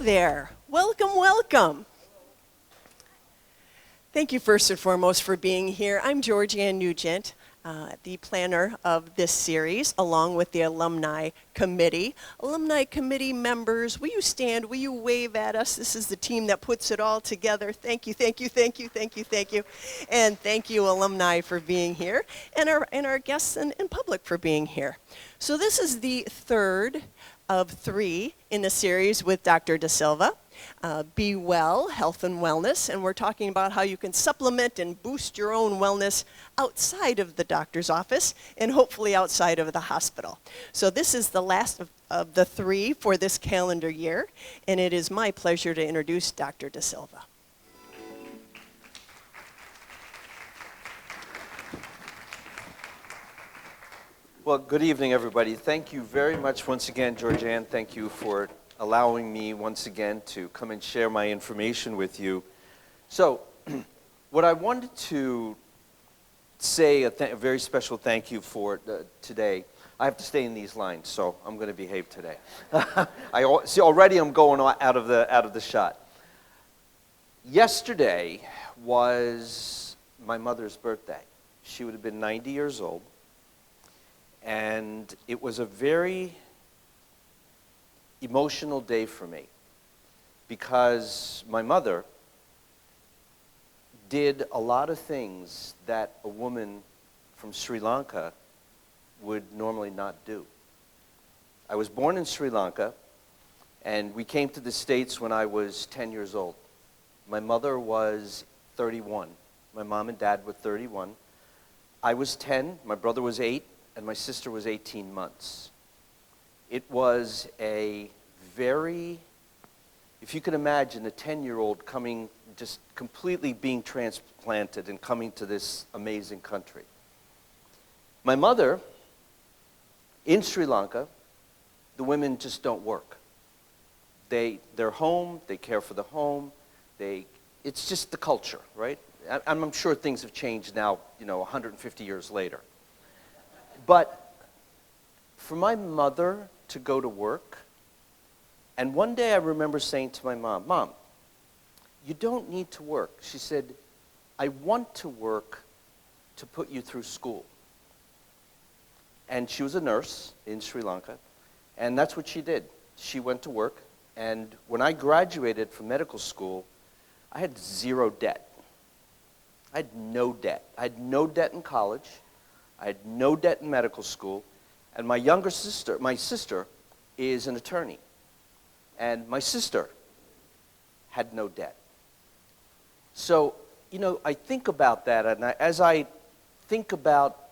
there. Welcome, welcome. Thank you first and foremost for being here. I'm Georgianne Nugent, the planner of this series, along with the alumni committee. Alumni committee members, will you stand? Will you wave at us? This is the team that puts it all together. Thank you, thank you, thank you, thank you, thank you. And thank you, alumni, for being here, and our guests and public for being here. So this is the third of three in the series with Dr. DeSilva. BeWell, health and wellness, and we're talking about how you can supplement and boost your own wellness outside of the doctor's office and hopefully outside of the hospital. So this is the last of the three for this calendar year, and it is my pleasure to introduce Dr. DeSilva. Well, good evening, everybody. Thank you very much once again, Georgianne. Thank you for allowing me once again to come and share my information with you. So, what I wanted to say a very special thank you for today. I have to stay in these lines, so I'm going to behave today. See, already I'm going out of the shot. Yesterday was my mother's birthday. She would have been 90 years old, and it was a very emotional day for me because my mother did a lot of things that a woman from Sri Lanka would normally not do. I was born in Sri Lanka, and we came to the States when I was 10 years old. My mother was 31. My mom and dad were 31. I was 10, my brother was 8, and my sister was 18 months. It was a very, if you can imagine a 10-year-old coming, just completely being transplanted and coming to this amazing country. My mother, in Sri Lanka, the women just don't work. They're home, they care for the home, it's just the culture, right? I'm sure things have changed now, 150 years later. But for my mother to go to work, and one day I remember saying to my mom, "Mom, you don't need to work." She said, "I want to work to put you through school." And she was a nurse in Sri Lanka, and that's what she did. She went to work, and when I graduated from medical school, I had zero debt. I had no debt. I had no debt in college. I had no debt in medical school, and my sister is an attorney, and my sister had no debt. So, I think about that, and as I think about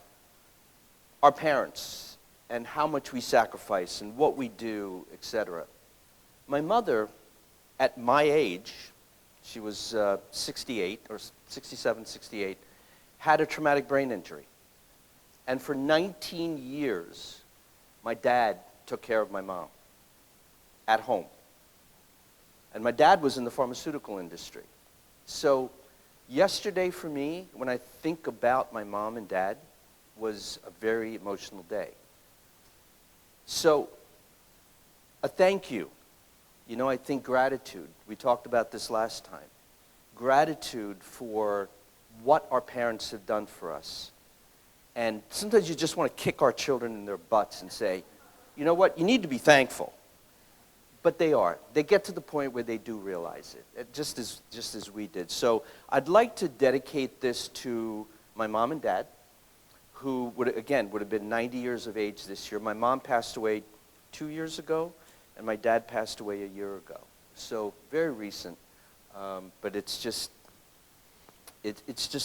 our parents and how much we sacrifice and what we do, etc. My mother, at my age, she was 68 or 67, 68, had a traumatic brain injury. And for 19 years, my dad took care of my mom at home. And my dad was in the pharmaceutical industry. So yesterday for me, when I think about my mom and dad, was a very emotional day. So a thank you. I think gratitude. We talked about this last time. Gratitude for what our parents have done for us. And sometimes you just want to kick our children in their butts and say, you know what, you need to be thankful. But they are. They get to the point where they do realize it, just as we did. So I'd like to dedicate this to my mom and dad, who would have been 90 years of age this year. My mom passed away 2 years ago, and my dad passed away a year ago. So very recent, but it's just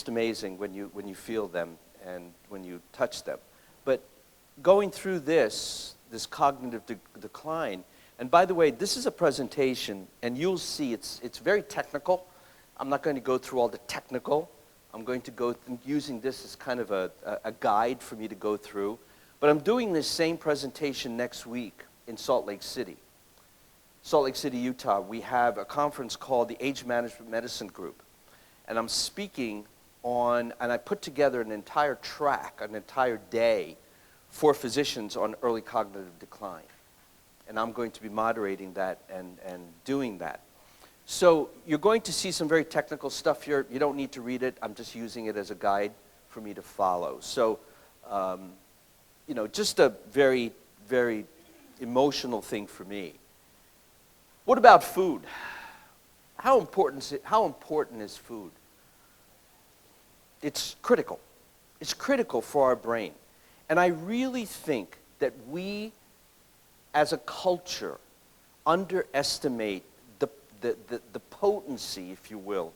amazing when you feel them and when you touch them. But going through this cognitive decline, and by the way, this is a presentation, and you'll see it's very technical. I'm not going to go through all the technical. I'm going to go using this as kind of a guide for me to go through. But I'm doing this same presentation next week in Salt Lake City, Utah. We have a conference called the Age Management Medicine Group. And I'm speaking and I put together an entire track, an entire day for physicians on early cognitive decline. and I'm going to be moderating that and doing that. So you're going to see some very technical stuff here. You don't need to read it. I'm just using it as a guide for me to follow. So, just a very, very emotional thing for me. What about food? How important is food? It's critical. It's critical for our brain. And I really think that we, as a culture, underestimate the potency, if you will,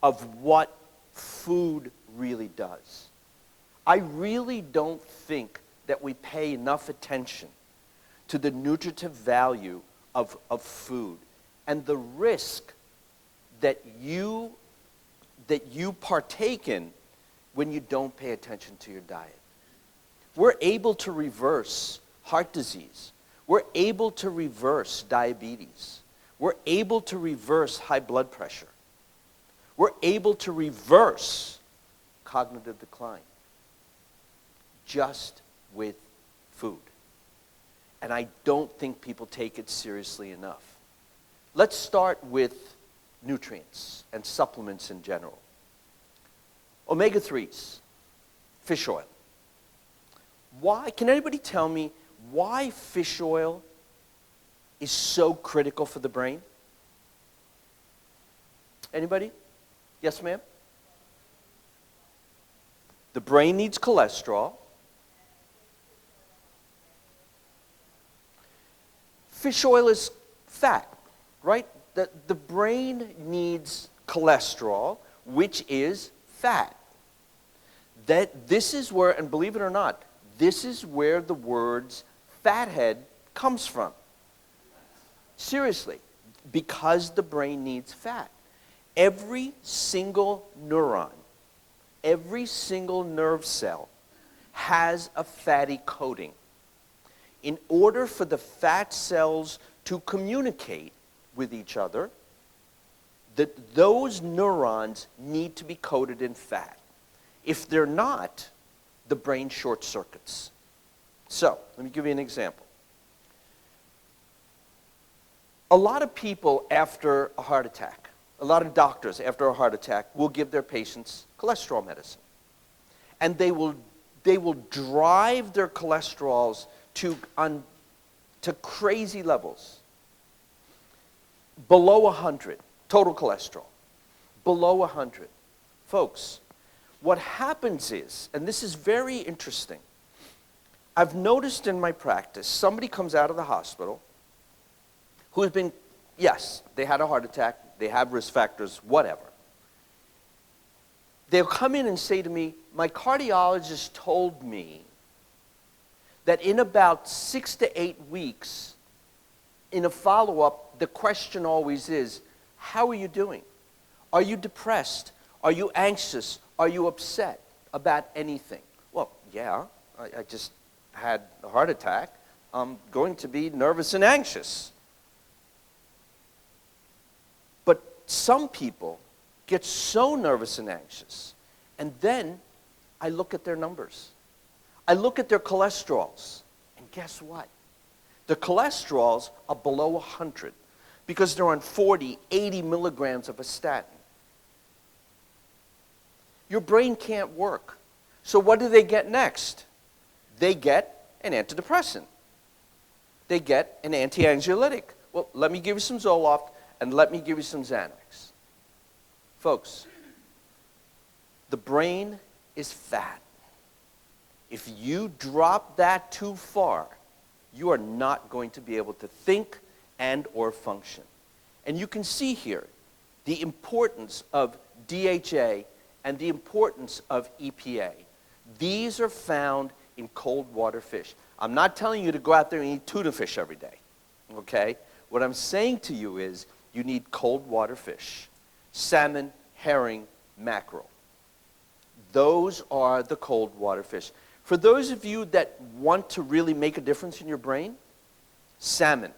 of what food really does. I really don't think that we pay enough attention to the nutritive value of food and the risk that you partake in when you don't pay attention to your diet. We're able to reverse heart disease. We're able to reverse diabetes. We're able to reverse high blood pressure. We're able to reverse cognitive decline just with food. And I don't think people take it seriously enough. Let's start with nutrients and supplements in general. Omega-3s, fish oil. Why? Can anybody tell me why fish oil is so critical for the brain? Anybody? Yes, ma'am? The brain needs cholesterol. Fish oil is fat, right? The brain needs cholesterol, which is fat. This is where, and believe it or not, this is where the words fathead comes from. Seriously, because the brain needs fat. Every single neuron, every single nerve cell has a fatty coating. In order for the cells to communicate with each other, those neurons need to be coated in fat. If they're not, the brain short circuits. So, let me give you an example. A lot of people after a heart attack, a lot of doctors after a heart attack will give their patients cholesterol medicine. And they will drive their cholesterols to crazy levels. Below 100, total cholesterol. Below 100. Folks, what happens is, and this is very interesting, I've noticed in my practice, somebody comes out of the hospital who has been, yes, they had a heart attack, they have risk factors, whatever. They'll come in and say to me, my cardiologist told me that in about 6 to 8 weeks, in a follow-up, the question always is, how are you doing? Are you depressed? Are you anxious? Are you upset about anything? Well, yeah, I just had a heart attack. I'm going to be nervous and anxious. But some people get so nervous and anxious, and then I look at their numbers. I look at their cholesterols, and guess what? The cholesterols are below 100 because they're on 40, 80 milligrams of a statin. Your brain can't work. So what do they get next? They get an antidepressant. They get an anti-anxiolytic. Well, let me give you some Zoloft, and let me give you some Xanax. Folks, the brain is fat. If you drop that too far, you are not going to be able to think and or function. And you can see here the importance of DHA and the importance of EPA. These are found in cold water fish. I'm not telling you to go out there and eat tuna fish every day, okay? What I'm saying to you is you need cold water fish, salmon, herring, mackerel. Those are the cold water fish. For those of you that want to really make a difference in your brain, salmon,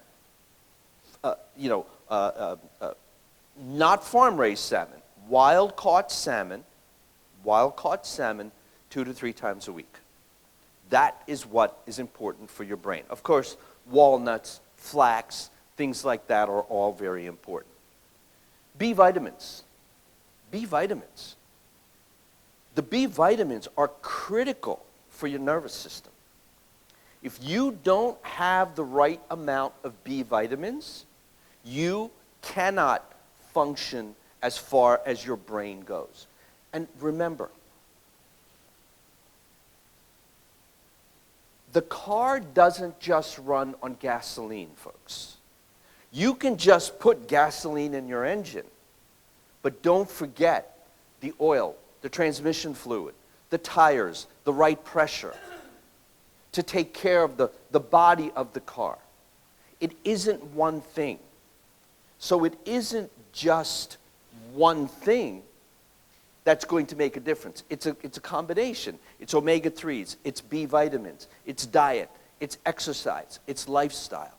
not farm-raised salmon, wild-caught salmon, 2 to 3 times a week. That is what is important for your brain. Of course, walnuts, flax, things like that are all very important. B vitamins. B vitamins. The B vitamins are critical for your nervous system. If you don't have the right amount of B vitamins, you cannot function as far as your brain goes. And remember, the car doesn't just run on gasoline, folks. You can just put gasoline in your engine, but don't forget the oil, the transmission fluid, the tires, the right pressure to take care of the body of the car. It isn't one thing. So it isn't just one thing that's going to make a difference. It's a combination. It's omega-3s, it's B vitamins, it's diet, it's exercise, it's lifestyle.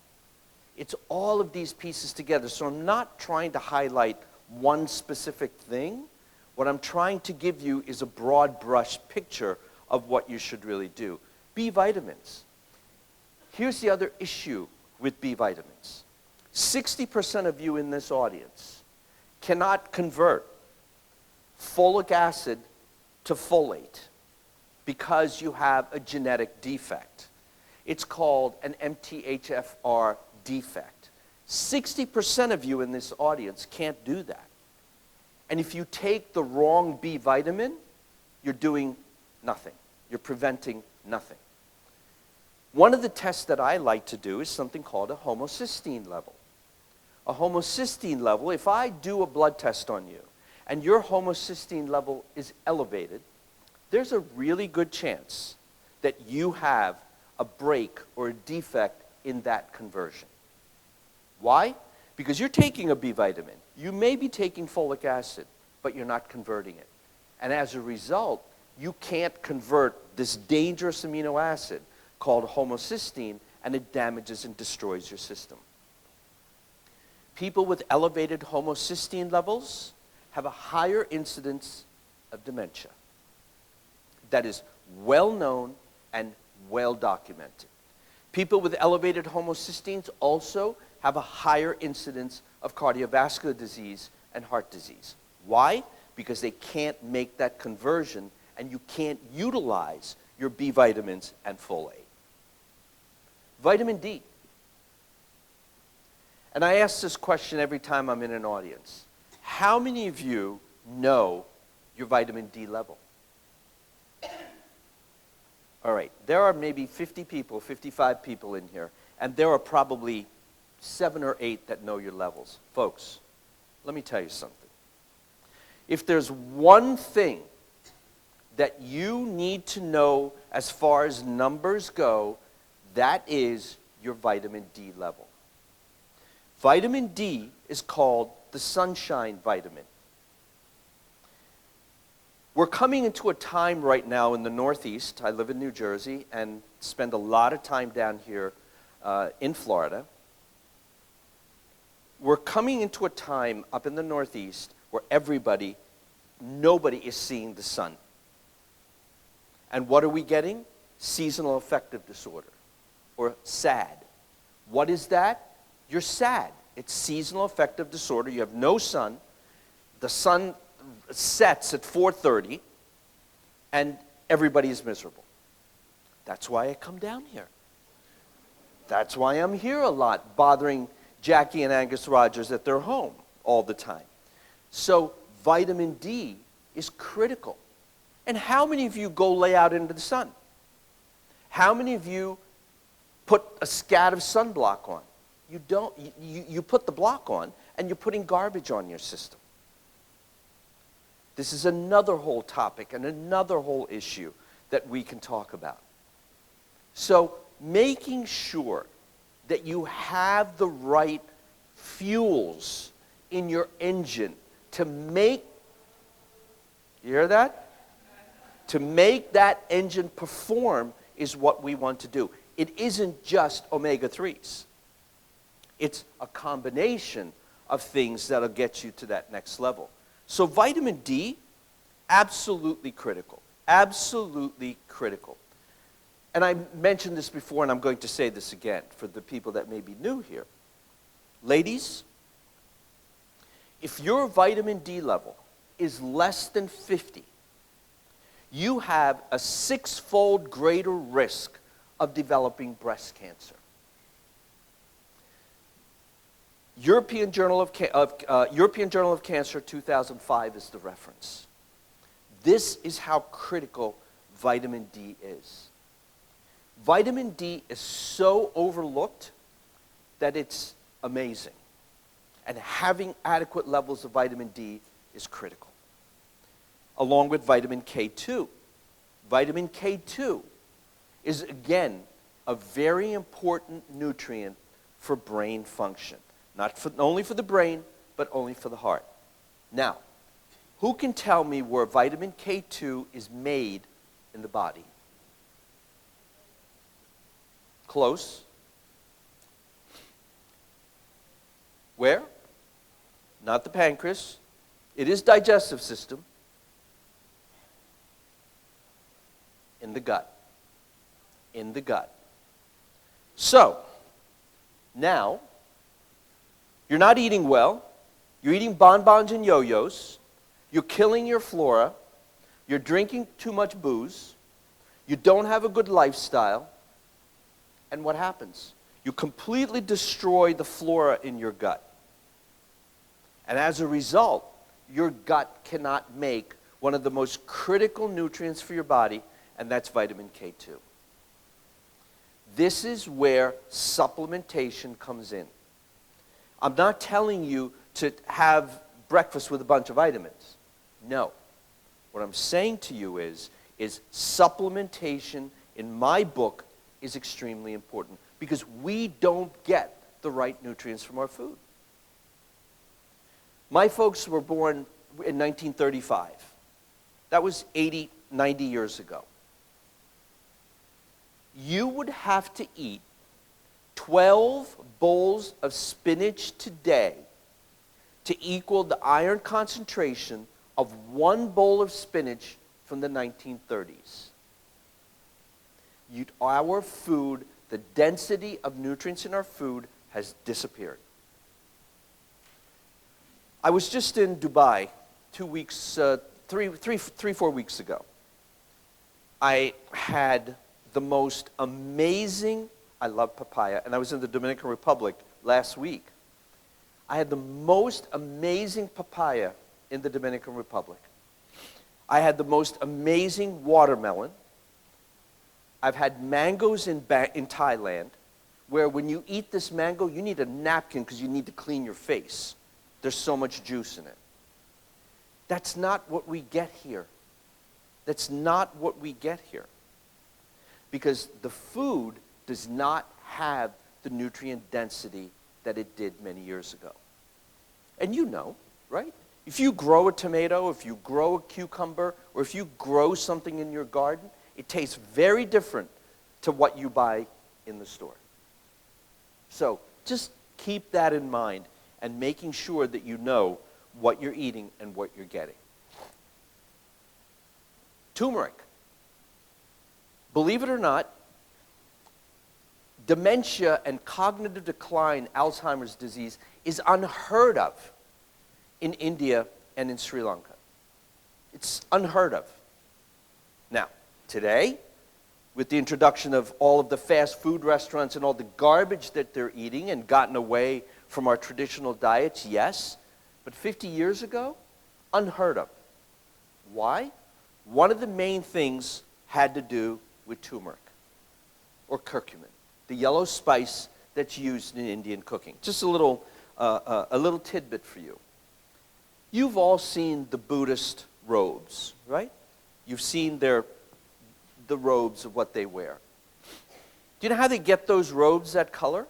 It's all of these pieces together. So I'm not trying to highlight one specific thing. What I'm trying to give you is a broad brush picture of what you should really do. B vitamins. Here's the other issue with B vitamins. 60% of you in this audience cannot convert folic acid to folate because you have a genetic defect. It's called an MTHFR defect. 60% of you in this audience can't do that. And if you take the wrong B vitamin, you're doing nothing. You're preventing nothing. One of the tests that I like to do is something called a homocysteine level. A homocysteine level, if I do a blood test on you and your homocysteine level is elevated, there's a really good chance that you have a break or a defect in that conversion. Why? Because you're taking a B vitamin. You may be taking folic acid, but you're not converting it. And as a result, you can't convert this dangerous amino acid called homocysteine, and it damages and destroys your system. People with elevated homocysteine levels have a higher incidence of dementia. That is well known and well documented. People with elevated homocysteines also have a higher incidence of cardiovascular disease and heart disease. Why? Because they can't make that conversion and you can't utilize your B vitamins and folate. Vitamin D. And I ask this question every time I'm in an audience. How many of you know your vitamin D level? All right, there are maybe 50 people, 55 people in here, and there are probably 7 or 8 that know your levels. Folks, let me tell you something. If there's one thing that you need to know as far as numbers go, that is your vitamin D level. Vitamin D is called the sunshine vitamin. We're coming into a time right now in the Northeast. I live in New Jersey and spend a lot of time down here in Florida. We're coming into a time up in the Northeast where nobody is seeing the sun. And what are we getting? Seasonal affective disorder, or SAD. What is that? You're sad. It's seasonal affective disorder. You have no sun. The sun sets at 4:30, and everybody is miserable. That's why I come down here. That's why I'm here a lot, bothering Jackie and Angus Rogers at their home all the time. So vitamin D is critical. And how many of you go lay out into the sun? How many of you put a scad of sunblock on? You don't. You put the block on, and you're putting garbage on your system. This is another whole topic and another whole issue that we can talk about. So making sure that you have the right fuels in your engine to make, you hear that? To make that engine perform is what we want to do. It isn't just omega-3s. It's a combination of things that'll get you to that next level. So vitamin D, absolutely critical. Absolutely critical. and I mentioned this before, and I'm going to say this again for the people that may be new here. Ladies, if your vitamin D level is less than 50, you have a 6-fold greater risk of developing breast cancer. European Journal of Cancer 2005 is the reference. This is how critical vitamin D is. Vitamin D is so overlooked that it's amazing. And having adequate levels of vitamin D is critical. Along with vitamin K2. Vitamin K2 is, again, a very important nutrient for brain function. Not only for the brain, but only for the heart. Now, who can tell me where vitamin K2 is made in the body? Close. Where? Not the pancreas. It is digestive system. In the gut. In the gut. So, now, you're not eating well. You're eating bonbons and yo-yos. You're killing your flora. You're drinking too much booze. You don't have a good lifestyle. And what happens? You completely destroy the flora in your gut. And as a result, your gut cannot make one of the most critical nutrients for your body, and that's vitamin K2. This is where supplementation comes in. I'm not telling you to have breakfast with a bunch of vitamins. No. What I'm saying to you is supplementation in my book is extremely important because we don't get the right nutrients from our food. My folks were born in 1935. That was 80, 90 years ago. You would have to eat 12 bowls of spinach today to equal the iron concentration of 1 bowl of spinach from the 1930s. Our food, the density of nutrients in our food has disappeared. I was just in Dubai 4 weeks ago. I had the most amazing, I love papaya, and I was in the Dominican Republic last week. I had the most amazing papaya in the Dominican Republic. I had the most amazing watermelon. I've had mangoes in Thailand, where when you eat this mango, you need a napkin because you need to clean your face. There's so much juice in it. That's not what we get here. That's not what we get here. Because the food does not have the nutrient density that it did many years ago. And you know, right? If you grow a tomato, if you grow a cucumber, or if you grow something in your garden, it tastes very different to what you buy in the store. So just keep that in mind and making sure that you know what you're eating and what you're getting. Turmeric. Believe it or not, dementia and cognitive decline, Alzheimer's disease, is unheard of in India and in Sri Lanka. It's unheard of. Now, today, with the introduction of all of the fast food restaurants and all the garbage that they're eating and gotten away from our traditional diets, yes. But 50 years ago, unheard of. Why? One of the main things had to do with turmeric or curcumin, the yellow spice that's used in Indian cooking. Just a little tidbit for you. You've all seen the Buddhist robes, right? You've seen the robes of what they wear. Do you know how they get those robes that color?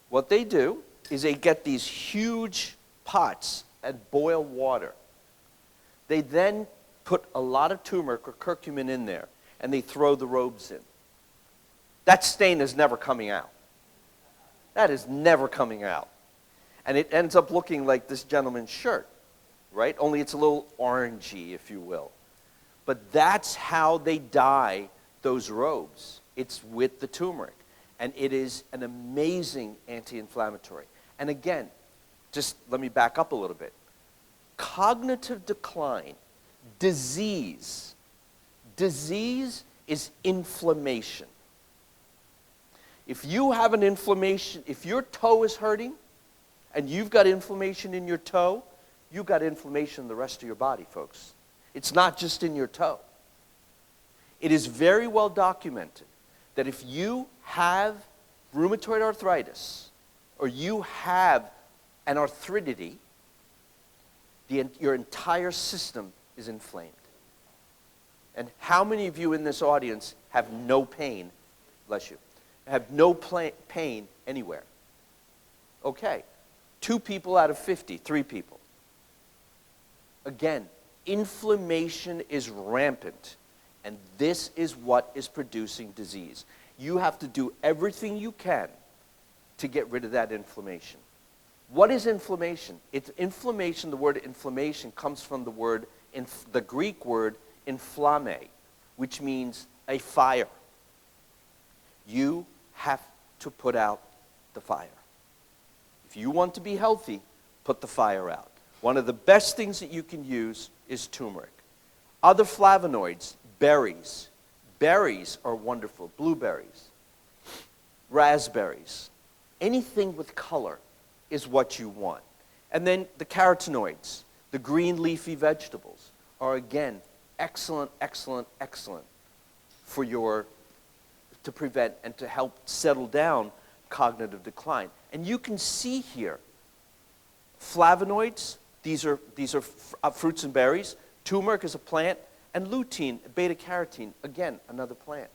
What they do is they get these huge pots and boil water. They then put a lot of turmeric or curcumin in there, and they throw the robes in. That stain is never coming out. That is never coming out. And it ends up looking like this gentleman's shirt, right? Only it's a little orangey, if you will. But that's how they dye those robes. It's with the turmeric. And it is an amazing anti-inflammatory. And again, just let me back up a little bit. Cognitive decline, disease. Disease is inflammation. If you have an inflammation, if your toe is hurting and you've got inflammation in your toe, you've got inflammation in the rest of your body, folks. It's not just in your toe. It is very well documented that if you have rheumatoid arthritis or you have an arthritis, your entire system is inflamed. And how many of you in this audience have no pain, bless you, have no pain anywhere? Okay, 2 people out of 50, 3 people. Again, inflammation is rampant, and this is what is producing disease. You have to do everything you can to get rid of that inflammation. What is inflammation? It's inflammation. The word inflammation comes from the Greek word inflamme, which means a fire. You have to put out the fire. If you want to be healthy, put the fire out. One of the best things that you can use is turmeric. Other flavonoids, berries. Berries are wonderful. Blueberries, raspberries. Anything with color is what you want. And then the carotenoids, the green leafy vegetables, are again excellent, excellent, excellent to prevent and to help settle down cognitive decline. And you can see here, flavonoids, these are fruits and berries. Turmeric is a plant, and lutein, beta-carotene, again, another plant.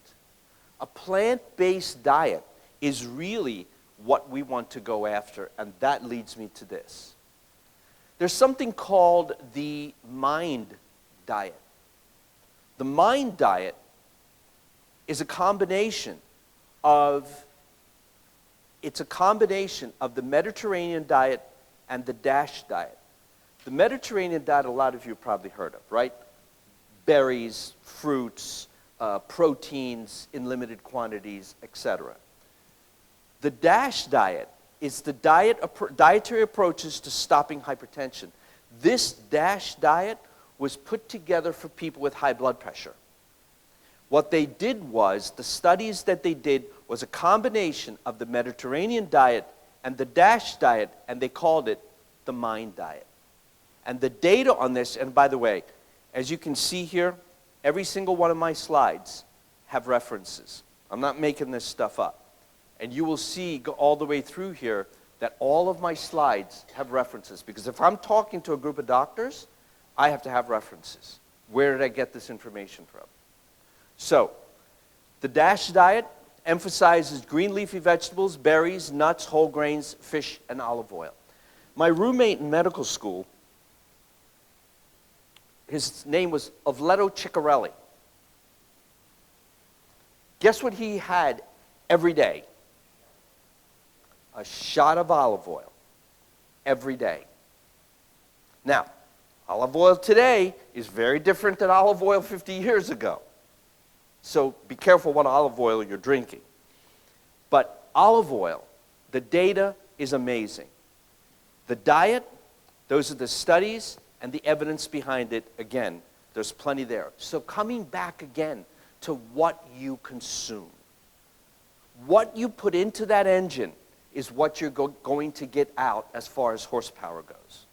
A plant-based diet is really what we want to go after, and that leads me to this. There's something called the mind diet. The mind diet is a combination of the Mediterranean diet and the DASH diet. The Mediterranean diet, a lot of you have probably heard of, right? Berries, fruits, proteins in limited quantities, etc. The DASH diet is the dietary approaches to stopping hypertension. This DASH diet was put together for people with high blood pressure. What they did was, the studies that they did was a combination of the Mediterranean diet and the DASH diet, and they called it the mind diet. And the data on this, and by the way, as you can see here, every single one of my slides have references. I'm not making this stuff up. And you will see all the way through here that all of my slides have references. Because if I'm talking to a group of doctors, I have to have references. Where did I get this information from? So, the DASH diet emphasizes green leafy vegetables, berries, nuts, whole grains, fish, and olive oil. My roommate in medical school, his name was Ovledo Ciccarelli. Guess what he had every day? A shot of olive oil every day. Now, olive oil today is very different than olive oil 50 years ago. So be careful what olive oil you're drinking. But olive oil, the data is amazing. The diet, those are the studies and the evidence behind it. Again, there's plenty there. So coming back again to what you consume. What you put into that engine is what you're going to get out as far as horsepower goes.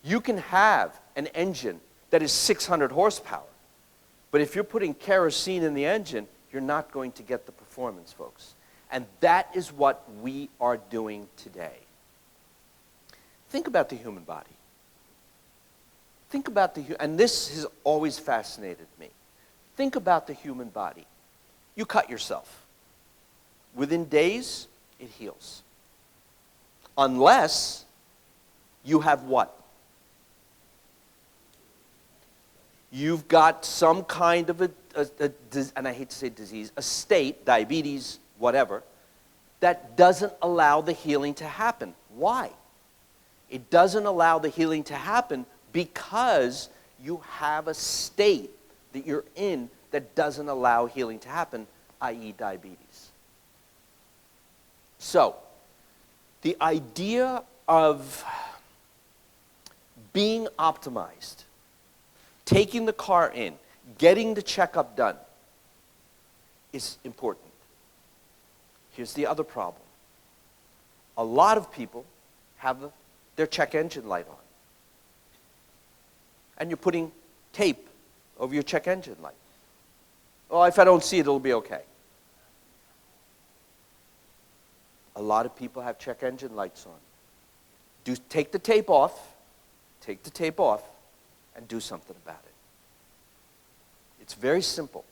You can have an engine that is 600 horsepower, but if you're putting kerosene in the engine, you're not going to get the performance, folks. And that is what we are doing today. Think about the human body. Think about and this has always fascinated me. Think about the human body. You cut yourself. Within days, it heals. Unless you have what? You've got some kind of and I hate to say disease, a state, diabetes, whatever, that doesn't allow the healing to happen. Why? It doesn't allow the healing to happen because you have a state that you're in that doesn't allow healing to happen, i.e. diabetes. So, the idea of being optimized, taking the car in, getting the checkup done is important. Here's the other problem. A lot of people have their check engine light on. And you're putting tape over your check engine light. Oh, if I don't see it, it'll be okay. A lot of people have check engine lights on. Take the tape off, and do something about it. It's very simple.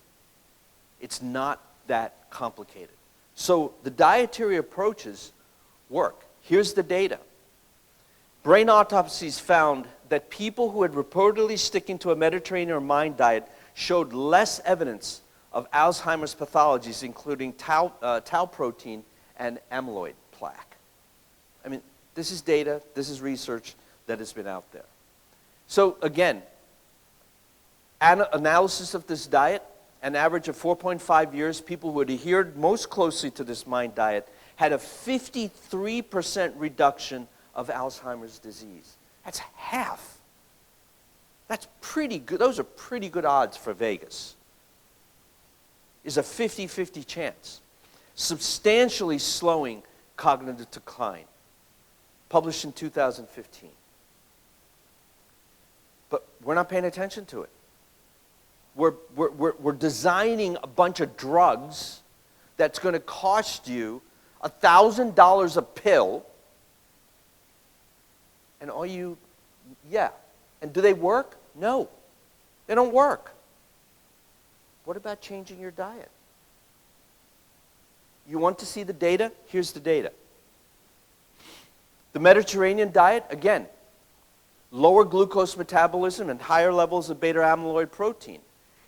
It's not that complicated. So the dietary approaches work. Here's the data. Brain autopsies found that people who had reportedly sticking to a Mediterranean or mind diet showed less evidence of Alzheimer's pathologies, including tau protein and amyloid plaque. I mean, this is data, this is research that has been out there. So again, analysis of this diet, an average of 4.5 years, people who had adhered most closely to this mind diet had a 53% reduction of Alzheimer's disease. That's half. That's pretty good. Those are pretty good odds for Vegas. Is a 50-50 chance. Substantially slowing cognitive decline. Published in 2015. But we're not paying attention to it. We're designing a bunch of drugs that's going to cost you $1,000 a pill. And and do they work? No, they don't work. What about changing your diet? You want to see the data? Here's the data. The Mediterranean diet, again, lower glucose metabolism and higher levels of beta amyloid protein.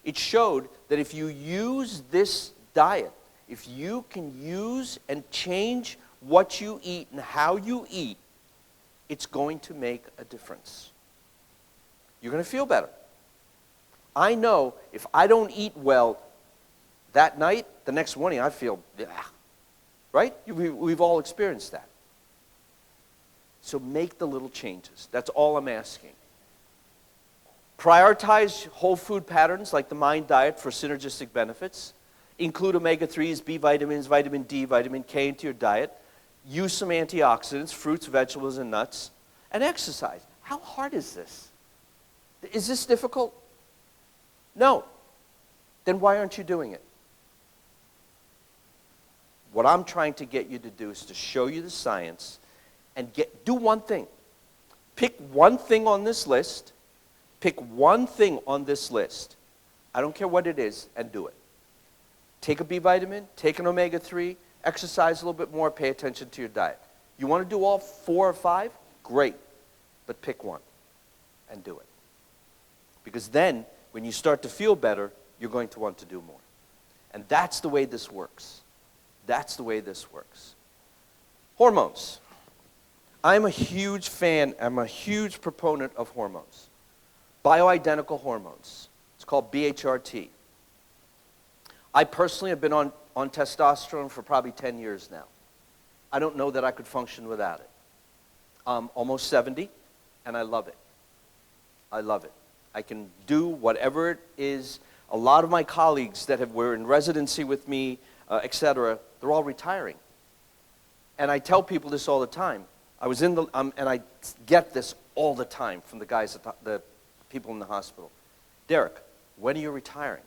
It showed that if you use this diet, if you can use and change what you eat and how you eat, it's going to make a difference. You're going to feel better. I know if I don't eat well that night, the next morning I feel, right? We've all experienced that. So make the little changes. That's all I'm asking. Prioritize whole food patterns like the MIND diet for synergistic benefits. Include omega-3s, B vitamins, vitamin D, vitamin K into your diet. Use some antioxidants, fruits, vegetables, and nuts. And exercise. How hard is this? Is this difficult? No. Then why aren't you doing it? What I'm trying to get you to do is to show you the science and do one thing. Pick one thing on this list. Pick one thing on this list. I don't care what it is, and do it. Take a B vitamin, take an omega-3, exercise a little bit more, pay attention to your diet. You want to do all 4 or 5? Great. But pick one and do it. Because then, when you start to feel better, you're going to want to do more. And that's the way this works. That's the way this works. Hormones. I'm a huge fan, I'm a huge proponent of hormones. Bioidentical hormones. It's called BHRT. I personally have been on testosterone for probably 10 years now. I don't know that I could function without it. I'm almost 70, and I love it. I love it. I can do whatever it is. A lot of my colleagues that were in residency with me, etc., they're all retiring. And I tell people this all the time. I was in the, and I get this all the time from the guys, the people in the hospital. Derrick, when are you retiring?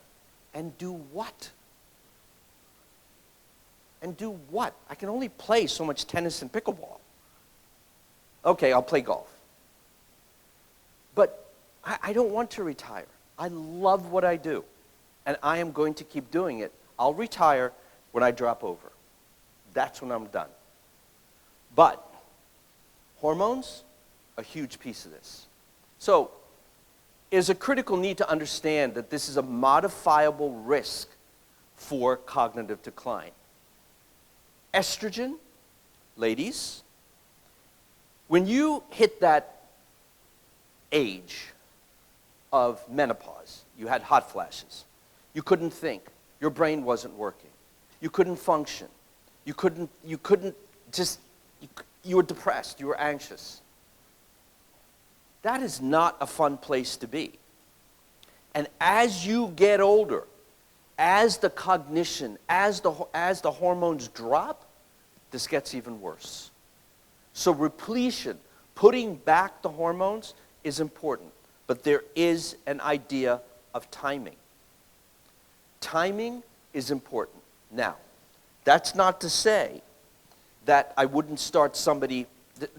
And do what? And do what? I can only play so much tennis and pickleball. Okay, I'll play golf. But I don't want to retire. I love what I do. And I am going to keep doing it. I'll retire when I drop over. That's when I'm done. But hormones, a huge piece of this. So, there's a critical need to understand that this is a modifiable risk for cognitive decline. Estrogen, ladies, when you hit that age of menopause, You had hot flashes. You couldn't think. Your brain wasn't working. You couldn't function. You were depressed. You were anxious. That is not a fun place to be. And as you get older, as the cognition, as the hormones drop, this gets even worse. So repletion, putting back the hormones, is important. But there is an idea of timing. Timing is important. Now, that's not to say that I wouldn't start somebody.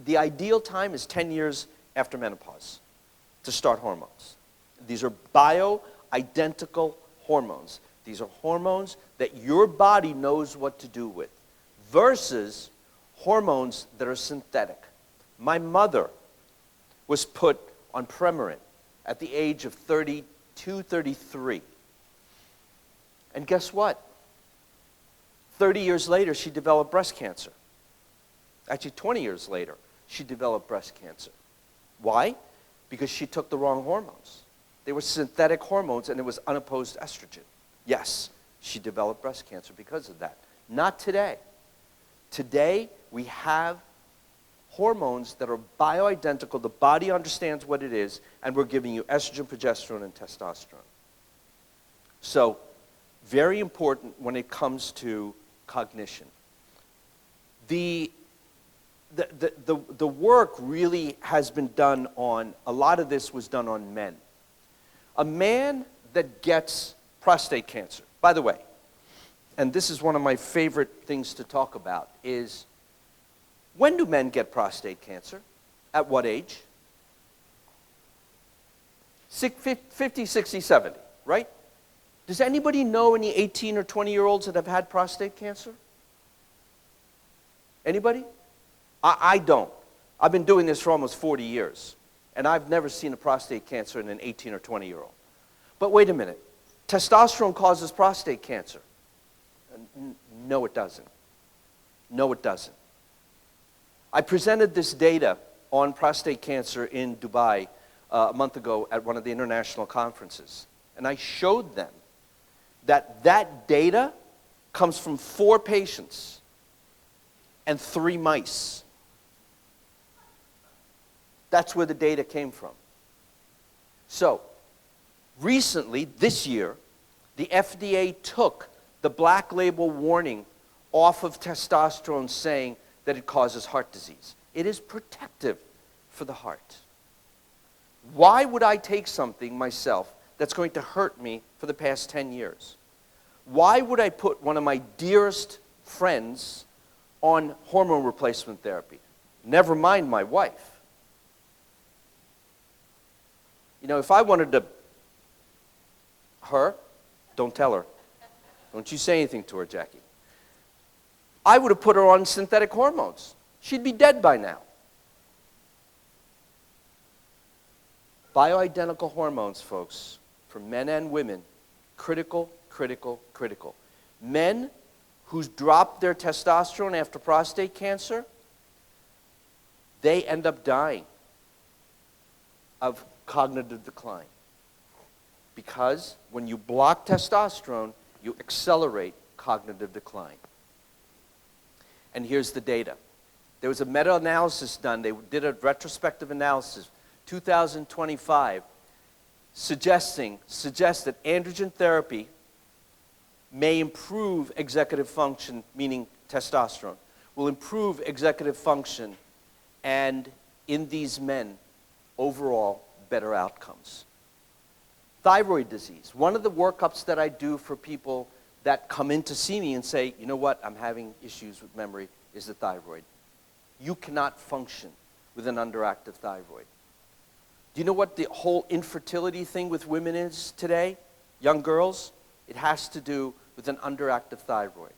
The ideal time is 10 years after menopause to start hormones. These are bioidentical hormones. These are hormones that your body knows what to do with versus hormones that are synthetic. My mother was put on Premarin at the age of 32, 33. And guess what? 30 years later, she developed breast cancer. Actually, 20 years later, she developed breast cancer. Why? Because she took the wrong hormones. They were synthetic hormones, and it was unopposed estrogen. Yes, she developed breast cancer because of that. Not today. Today, we have hormones that are bioidentical. The body understands what it is, and we're giving you estrogen, progesterone, and testosterone. So, very important when it comes to cognition. The work really has been done on, a lot of this was done on men. A man that gets prostate cancer, by the way, and this is one of my favorite things to talk about, is when do men get prostate cancer? At what age? 50, 60, 70, right? Does anybody know any 18 or 20-year-olds that have had prostate cancer? Anybody? I don't. I've been doing this for almost 40 years, and I've never seen a prostate cancer in an 18 or 20-year-old. But wait a minute. Testosterone causes prostate cancer. No, it doesn't. No, it doesn't. I presented this data on prostate cancer in Dubai a month ago at one of the international conferences, and I showed them that data comes from 4 patients and 3 mice. That's where the data came from. So, recently, this year, the FDA took the black label warning off of testosterone, saying that it causes heart disease. It is protective for the heart. Why would I take something myself that's going to hurt me for the past 10 years? Why would I put one of my dearest friends on hormone replacement therapy? Never mind my wife. You know, if I wanted to, don't tell her. Don't you say anything to her, Jackie. I would have put her on synthetic hormones. She'd be dead by now. Bioidentical hormones, folks, for men and women, critical, critical, critical. Men who's dropped their testosterone after prostate cancer, they end up dying of cognitive decline. Because when you block testosterone, you accelerate cognitive decline. And here's the data. There was a meta-analysis done. They did a retrospective analysis, 2025, suggests that androgen therapy may improve executive function, meaning testosterone, will improve executive function, and in these men, overall, better outcomes. Thyroid disease. One of the workups that I do for people that come in to see me and say, you know what, I'm having issues with memory, is the thyroid. You cannot function with an underactive thyroid. Do you know what the whole infertility thing with women is today? Young girls, it has to do with an underactive thyroid.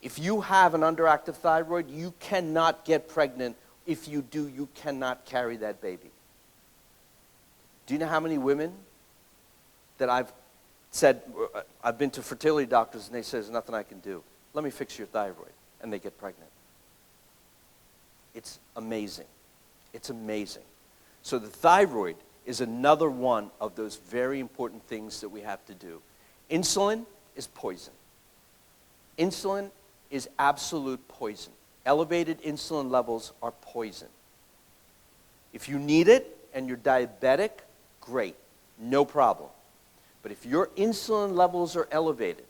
If you have an underactive thyroid, you cannot get pregnant. If you do, you cannot carry that baby. Do you know how many women that I've said, I've been to fertility doctors and they say, there's nothing I can do. Let me fix your thyroid. And they get pregnant. It's amazing. It's amazing. So the thyroid is another one of those very important things that we have to do. Insulin is poison. Insulin is absolute poison. Elevated insulin levels are poison. If you need it and you're diabetic, great, no problem. But if your insulin levels are elevated,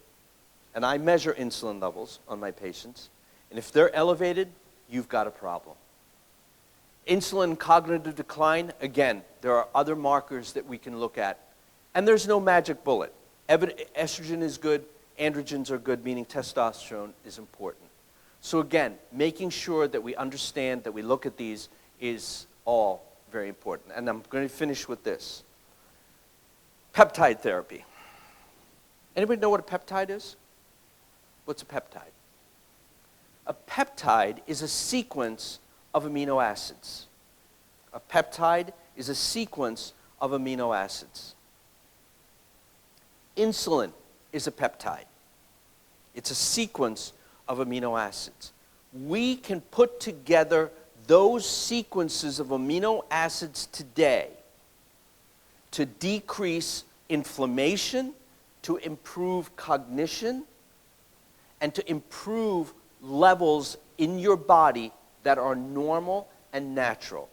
and I measure insulin levels on my patients, and if they're elevated, you've got a problem. Insulin cognitive decline, again, there are other markers that we can look at. And there's no magic bullet. Estrogen is good, androgens are good, meaning testosterone is important. So again, making sure that we understand, that we look at these is all very important. And I'm going to finish with this. Peptide therapy. Anybody know what a peptide is? What's a peptide? A peptide is a sequence of amino acids. A peptide is a sequence of amino acids. Insulin is a peptide. It's a sequence of amino acids. We can put together those sequences of amino acids today to decrease inflammation, to improve cognition, and to improve levels in your body that are normal and natural.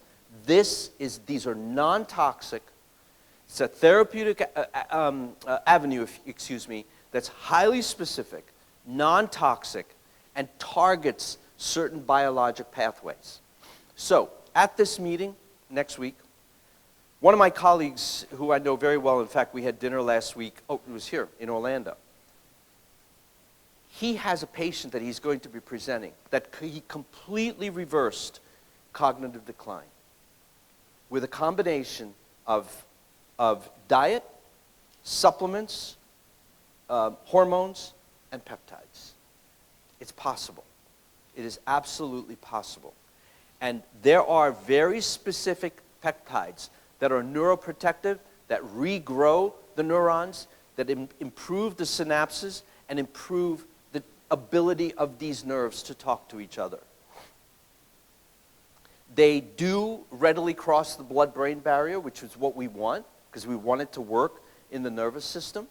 These are non-toxic. It's a therapeutic avenue, that's highly specific, non-toxic, and targets certain biologic pathways. So, at this meeting next week, one of my colleagues who I know very well, in fact, we had dinner last week, it was here in Orlando. He has a patient that he's going to be presenting that he completely reversed cognitive decline with a combination of diet, supplements, hormones, and peptides. It's possible. It is absolutely possible. And there are very specific peptides that are neuroprotective, that regrow the neurons, that improve the synapses, and improve the ability of these nerves to talk to each other. They do readily cross the blood-brain barrier, which is what we want, because we want it to work in the nervous system.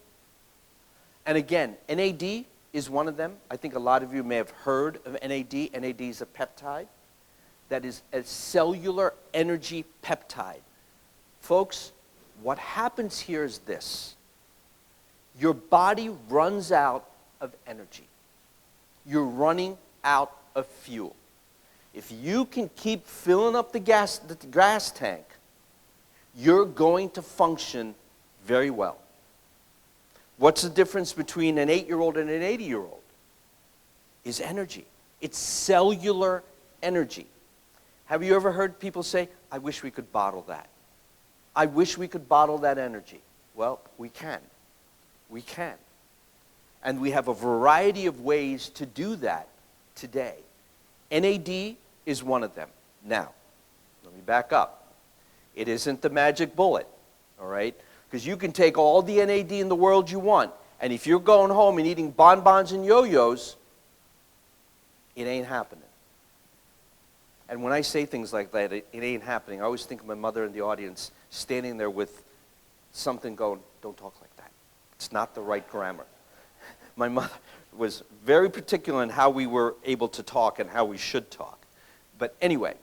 And again, NAD is one of them. I think a lot of you may have heard of NAD. NAD is a peptide that is a cellular energy peptide. Folks, what happens here is this. Your body runs out of energy. You're running out of fuel. If you can keep filling up the gas tank, you're going to function very well. What's the difference between an 8-year-old and an 80-year-old? Is energy. It's cellular energy. Have you ever heard people say, I wish we could bottle that? I wish we could bottle that energy. Well, we can. We can. And we have a variety of ways to do that today. NAD is one of them. Now, let me back up. It isn't the magic bullet, all right? Because you can take all the NAD in the world you want, and if you're going home and eating bonbons and yo-yos, it ain't happening. And when I say things like that, it ain't happening, I always think of my mother in the audience standing there with something going, don't talk like that. It's not the right grammar. My mother was very particular in how we were able to talk and how we should talk. But anyway,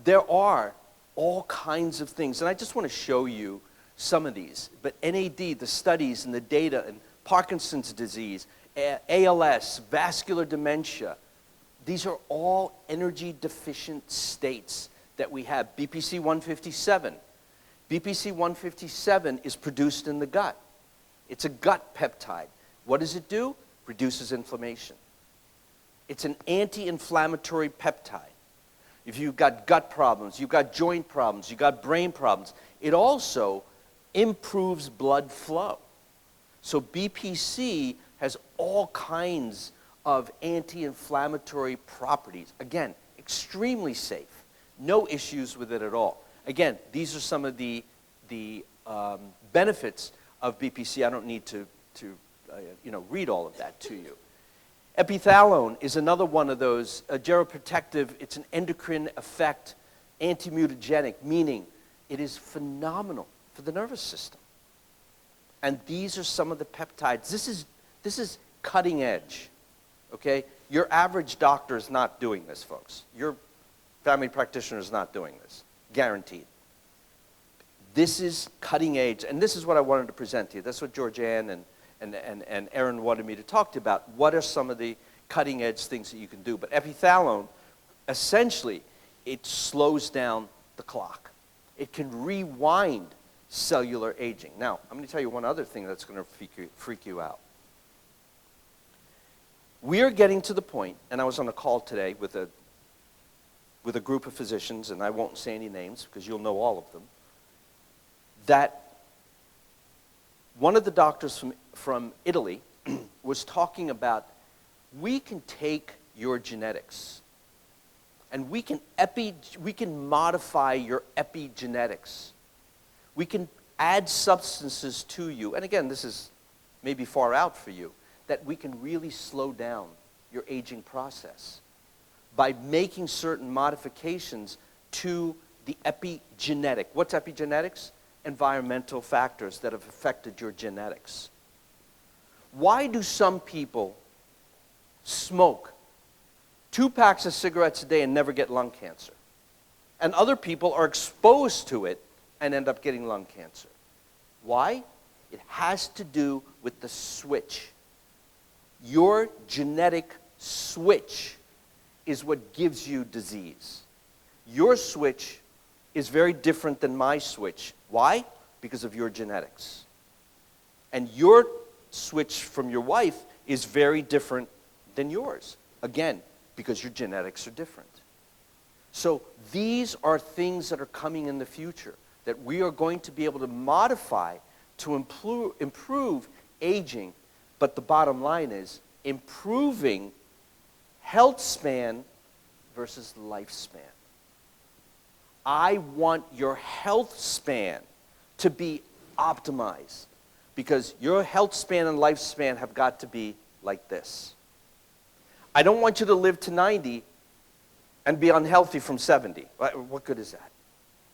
there are all kinds of things, and I just want to show you some of these. But NAD, the studies and the data, and Parkinson's disease, ALS, vascular dementia, these are all energy deficient states that we have. BPC 157. BPC 157 is produced in the gut. It's a gut peptide. What does it do? Reduces inflammation. It's an anti-inflammatory peptide. If you've got gut problems, you've got joint problems, you've got brain problems, it also improves blood flow. So BPC has all kinds of anti-inflammatory properties. Again, extremely safe. No issues with it at all. Again, these are some of the benefits of BPC. I don't need to read all of that to you. Epithalone is another one of those, geroprotective. It's an endocrine effect, anti-mutagenic, meaning it is phenomenal for the nervous system. And these are some of the peptides. This is cutting edge, okay? Your average doctor is not doing this, folks. Your family practitioner is not doing this, guaranteed. This is cutting edge, and this is what I wanted to present to you. That's what Georgianne and Erin wanted me to talk to you about. What are some of the cutting edge things that you can do? But epithalone, essentially, it slows down the clock. It can rewind cellular aging. Now, I'm going to tell you one other thing that's going to freak you out. We are getting to the point, and I was on a call today with a group of physicians, and I won't say any names because you'll know all of them, that one of the doctors from Italy was talking about, we can take your genetics and we can modify your epigenetics. We can add substances to you. And again, this is maybe far out for you, that we can really slow down your aging process by making certain modifications to the epigenetic. What's epigenetics? Environmental factors that have affected your genetics. Why do some people smoke 2 packs of cigarettes a day and never get lung cancer? And other people are exposed to it and end up getting lung cancer. Why? It has to do with the switch. Your genetic switch is what gives you disease. Your switch is very different than my switch. Why? Because of your genetics. And your switch from your wife is very different than yours. Again, because your genetics are different. So these are things that are coming in the future that we are going to be able to modify to improve aging. But the bottom line is improving health span versus lifespan. I want your health span to be optimized because your health span and lifespan have got to be like this. I don't want you to live to 90 and be unhealthy from 70. What good is that,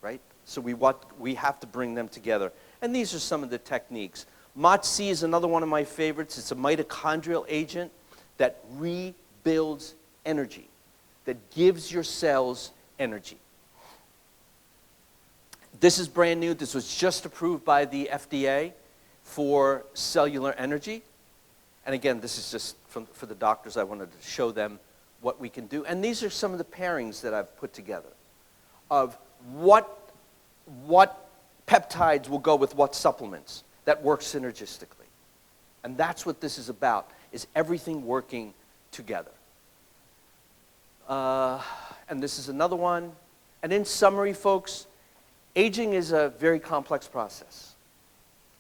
right? So we have to bring them together. And these are some of the techniques. MOTS-C is another one of my favorites. It's a mitochondrial agent that rebuilds energy, that gives your cells energy. This is brand new. This was just approved by the FDA for cellular energy. And again, this is just for the doctors. I wanted to show them what we can do. And these are some of the pairings that I've put together of what peptides will go with what supplements that work synergistically. And that's what this is about, is everything working together. And this is another one. And in summary, folks, aging is a very complex process.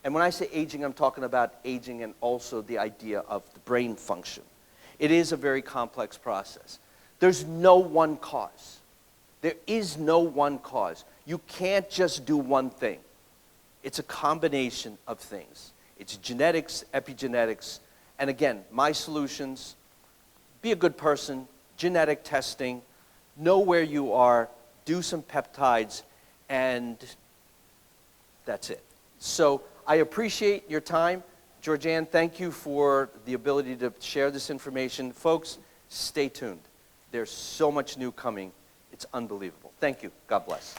And when I say aging, I'm talking about aging and also the idea of the brain function. It is a very complex process. There's no one cause. There is no one cause. You can't just do one thing. It's a combination of things. It's genetics, epigenetics, and again, my solutions, be a good person, genetic testing, know where you are, do some peptides, and that's it. So I appreciate your time. Georgianne, thank you for the ability to share this information. Folks, stay tuned. There's so much new coming. It's unbelievable. Thank you. God bless.